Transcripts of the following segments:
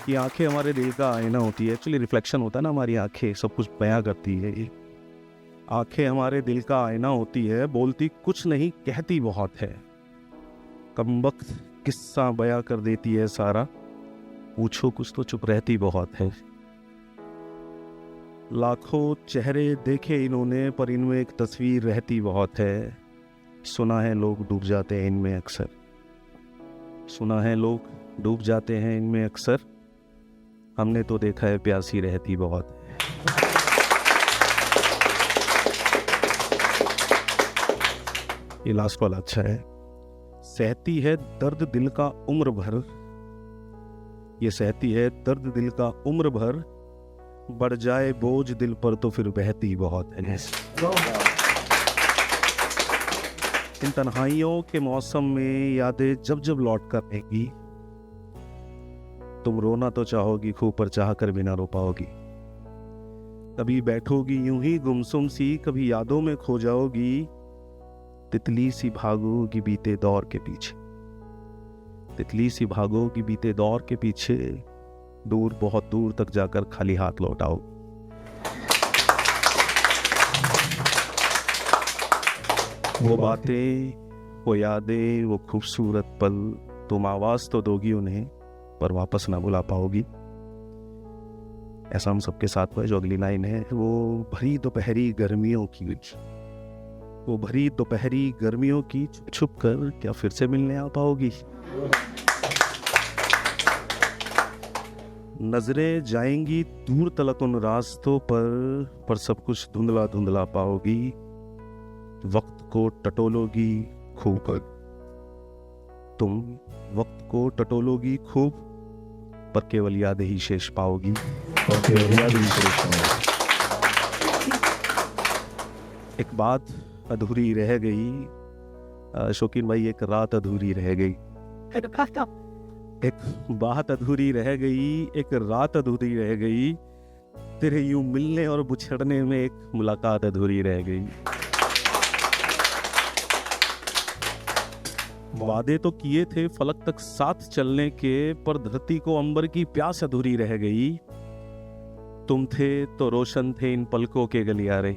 ये आंखें हमारे दिल का आईना होती है, एक्चुअली रिफ्लेक्शन होता है ना, हमारी आंखें सब कुछ बयां करती है। ये आंखें हमारे दिल का आईना होती है, बोलती कुछ नहीं कहती बहुत है, कमबख्त किस्सा बयां कर देती है सारा, पूछो कुछ तो चुप रहती बहुत है। लाखों चेहरे देखे इन्होंने पर इनमें एक तस्वीर रहती बहुत है, सुना है लोग डूब जाते हैं इनमें अक्सर, सुना है लोग डूब जाते हैं इनमें अक्सर, हमने तो देखा है प्यासी रहती बहुत है। ये लास्ट वाला अच्छा है। सहती है दर्द दिल का उम्र भर, ये सहती है दर्द दिल का उम्र भर, बढ़ जाए बोझ दिल पर तो फिर बहती बहुत है। इन तन्हाइयों के मौसम में यादें जब जब लौट कर आएंगी, तुम रोना तो चाहोगी खूब पर चाह कर भी ना रो पाओगी। कभी बैठोगी यूं ही गुमसुम सी, कभी यादों में खो जाओगी, तितली सी भागोगी बीते दौर के पीछे, तितली सी भागोगी बीते दौर के पीछे, दूर बहुत दूर तक जाकर खाली हाथ लौट आओ। वो बातें, वो यादें, वो खूबसूरत पल, तुम आवाज तो दोगी उन्हें पर वापस ना बुला पाओगी। ऐसा हम सबके साथ हुआ। जो अगली लाइन है, वो भरी दोपहरी गर्मियों की, वो भरी दोपहरी गर्मियों की, छुप छुप कर क्या फिर से मिलने आ पाओगी। नजरें जाएंगी दूर तलक उन रास्तों पर सब कुछ धुंधला धुंधला पाओगी। वक्त को टटोलोगी खूब, तुम वक्त को टटोलोगी खूब, पर केवल यादें ही शेष पाओगी, और केवल यादें ही शेष पाओगी। एक बात अधूरी रह गई, शौकीन भाई, एक रात अधूरी रह गई, एक बात अधूरी रह गई, एक रात अधूरी रह गई, तेरे यूं मिलने और बिछड़ने में एक मुलाकात अधूरी रह गई। वादे तो किए थे फलक तक साथ चलने के, पर धरती को अंबर की प्यास अधूरी रह गई। तुम थे तो रोशन थे इन पलकों के गलियारे,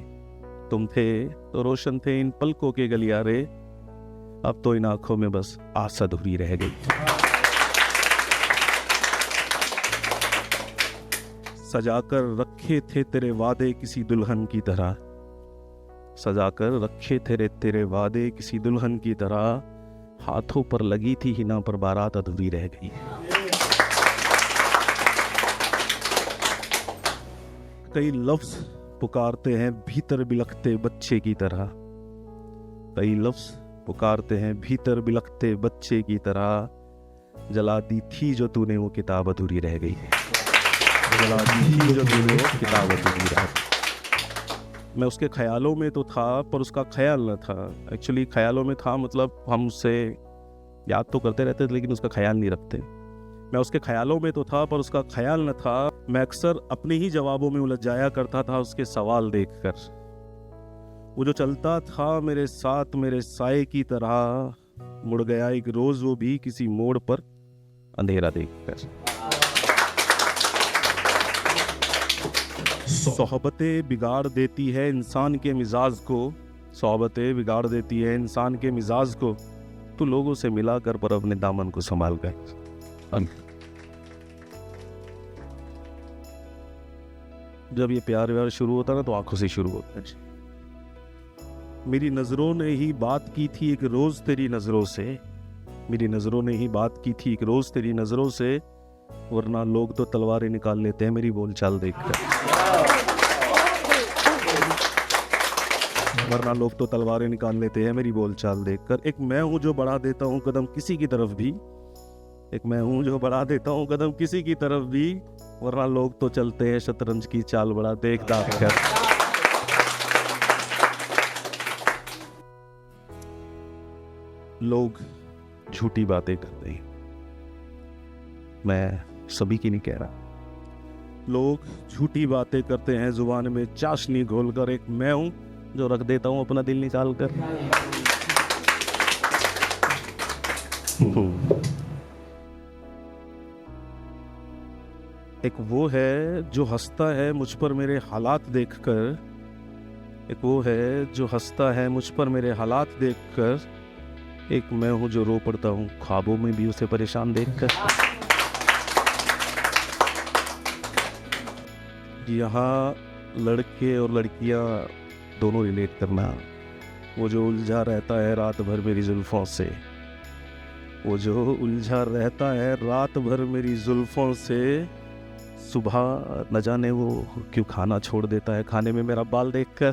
तुम थे तो रोशन थे इन पलकों के गलियारे, अब तो इन आंखों में बस आस अधूरी रह गई। सजाकर रखे थे तेरे वादे किसी दुल्हन की तरह, सजाकर रखे थे तेरे वादे किसी दुल्हन की तरह, हाथों पर लगी थी हिना पर बारात अधूरी रह गई। कई लफ्ज पुकारते हैं भीतर बिलखते बच्चे की तरह, कई लफ्ज पुकारते हैं भीतर बिलखते बच्चे की तरह, जला दी थी जो तूने वो किताब अधूरी रह गई, जला दी थी जो तूने वो किताब अधूरी रह गई। मैं उसके ख्यालों में तो था पर उसका ख्याल न था। एक्चुअली ख्यालों में था मतलब हम उससे याद तो करते रहते थे लेकिन उसका ख्याल नहीं रखते। मैं उसके ख्यालों में तो था पर उसका ख्याल न था। मैं अक्सर अपने ही जवाबों में उलझ जाया करता था उसके सवाल देखकर। वो जो चलता था मेरे साथ मेरे साए की तरह, मुड़ गया एक रोज वो भी किसी मोड़ पर अंधेरा देखकर। सोहबतें बिगाड़ देती है इंसान के मिजाज को, सोहबतें बिगाड़ देती है इंसान के मिजाज को, तो लोगों से मिला कर पर अपने दामन को संभाल कर। जब ये प्यार व्यार शुरू होता ना तो आंखों से शुरू होता है। मेरी नजरों ने ही बात की थी एक रोज तेरी नजरों से, मेरी नजरों ने ही बात की थी एक रोज तेरी नजरों से, वरना लोग तो तलवारें निकाल लेते हैं मेरी बोलचाल देखकर, वरना लोग तो तलवारें निकाल लेते हैं मेरी बोलचाल देखकर। एक मैं हूं जो बढ़ा देता हूं कदम किसी की तरफ भी, एक मैं हूं जो बढ़ा देता हूं कदम किसी की तरफ भी, वरना लोग तो चलते हैं शतरंज की चाल बड़ा देख दाख कर। लोग झूठी बातें करते हैं, मैं सभी की नहीं कह रहा, लोग झूठी बातें करते हैं जुबान में चाशनी घोलकर। एक मैं हूं जो रख देता हूं अपना दिल निकाल कर। एक वो है जो हंसता है मुझ पर मेरे हालात देखकर, एक वो है जो हंसता है मुझ पर मेरे हालात देखकर, एक मैं हूँ जो रो पड़ता हूँ ख्वाबों में भी उसे परेशान देखकर। यहाँ लड़के और लड़कियाँ दोनों रिलेट करना। वो जो उलझा रहता है रात भर मेरी जुल्फों से, वो जो उलझा रहता है रात भर मेरी जुल्फों से, सुबह न जाने वो क्यों खाना छोड़ देता है खाने में मेरा बाल देखकर।